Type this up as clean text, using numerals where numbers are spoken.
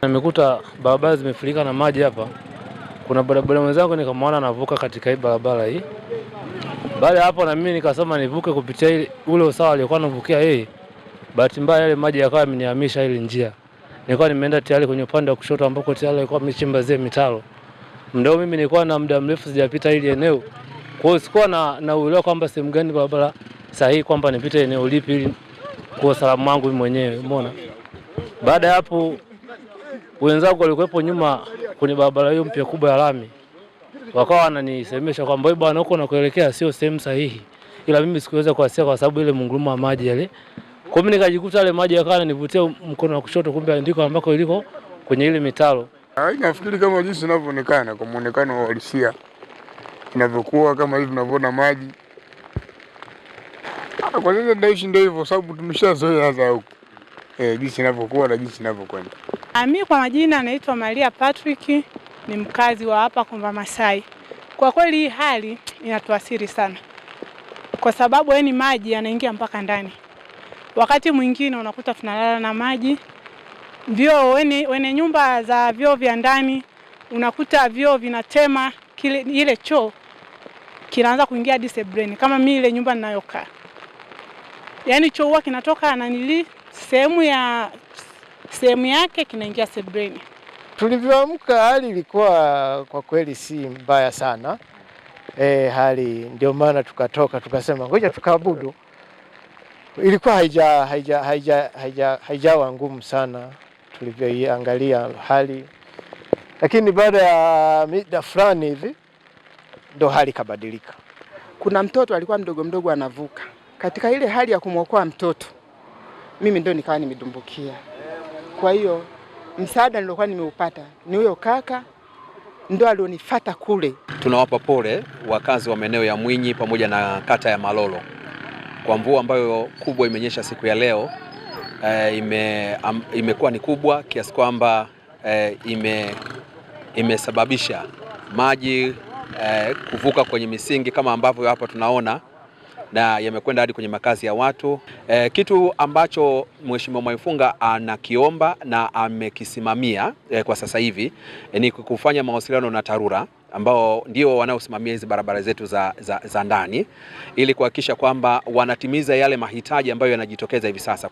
Nimekuta barabara zimefurika na maji hapa. Kuna barabara mwenzangu nikamwona anavuka katika hii barabara hii. Baada hapo na mimi nikasema nivuke kupitia ule usawa alikuwa anavukia yeye. Bahati mbaya yale maji yakawa yamenihamisha ile njia. Nilikuwa nimeenda tayari kwenye upande wa kushoto ambako tayari alikuwa amechimba zile mitaro. Ndio mimi nilikuwa na muda mrefu sijapita ile eneo. Kwa hiyo sikuwa na uelewa kwamba sehemu gani barabara sahihi kwamba nipite eneo lipi ili kwa usalama wangu mimi mwenyewe, umeona. Baada hapo wenzangu walikuwepo nyuma kwenye barabara hiyo mpya kubwa ya lami. Wakawa wananisemesha kwamba wewe bwana huko unakoelekea sio sehemu sahihi. Ila mimi sikuweza kuasia kwa sababu ile mungurumo wa maji yale. Kwa mimi nikajikuta ile maji yakawa yananivutia mkono wa kushoto, kumbe ndiko ambako iliko kwenye ile mitaro. Nafikiri kama jinsi inavyoonekana kwa muonekano wa halisia inavyokuwa kama hivi tunavyoona maji. Kwa sasa ndaishi ndio hivyo sababu tumeshazoea sasa huko. Jinsi inavyokuwa na jinsi inavyokwenda. Mimi kwa majina naitwa Maria Patrick, ni mkazi wa hapa Komba Masai. Kwa kweli hii hali inatuathiri sana. Kwa sababu yani maji yanaingia mpaka ndani. Wakati mwingine unakuta tunalala na maji. Vyoo wene nyumba za vyoo vya ndani unakuta vyoo vinatema ile choo kinaanza kuingia hadi sebreni kama mimi ile nyumba ninayokaa. Yaani choo huwa kinatoka na sehemu yake kinaingia sebreni. Tulivyoamka hali ilikuwa kwa kweli si mbaya sana. Hali ndio maana tukatoka tukasema ngoja tukaabudu. Ilikuwa haijawa ngumu sana tulivyoiangalia hali. Lakini baada ya muda fulani hivi ndo hali kabadilika. Kuna mtoto alikuwa mdogo anavuka. Katika ile hali ya kumwokoa mtoto, mimi ndio nikawa nimedumbukia. Kwa hiyo msaada nilokuwa nimeupata ni huyo kaka ndio alionifuata kule. Tunawapa pole wakazi wa maeneo ya Mwinyi pamoja na kata ya Malolo kwa mvua ambayo kubwa imenyesha siku ya leo. Imekuwa ni kubwa kiasi kwamba imesababisha maji kuvuka kwenye misingi kama ambavyo hapa tunaona, na yamekwenda hadi kwenye makazi ya watu. Kitu ambacho Mheshimiwa Mwaifunga anakiomba na amekisimamia kwa sasa hivi ni kufanya mawasiliano na TARURA ambao ndio wanaosimamia hizi barabara zetu za ndani ili kuhakikisha kwamba wanatimiza yale mahitaji ambayo yanajitokeza hivi sasa.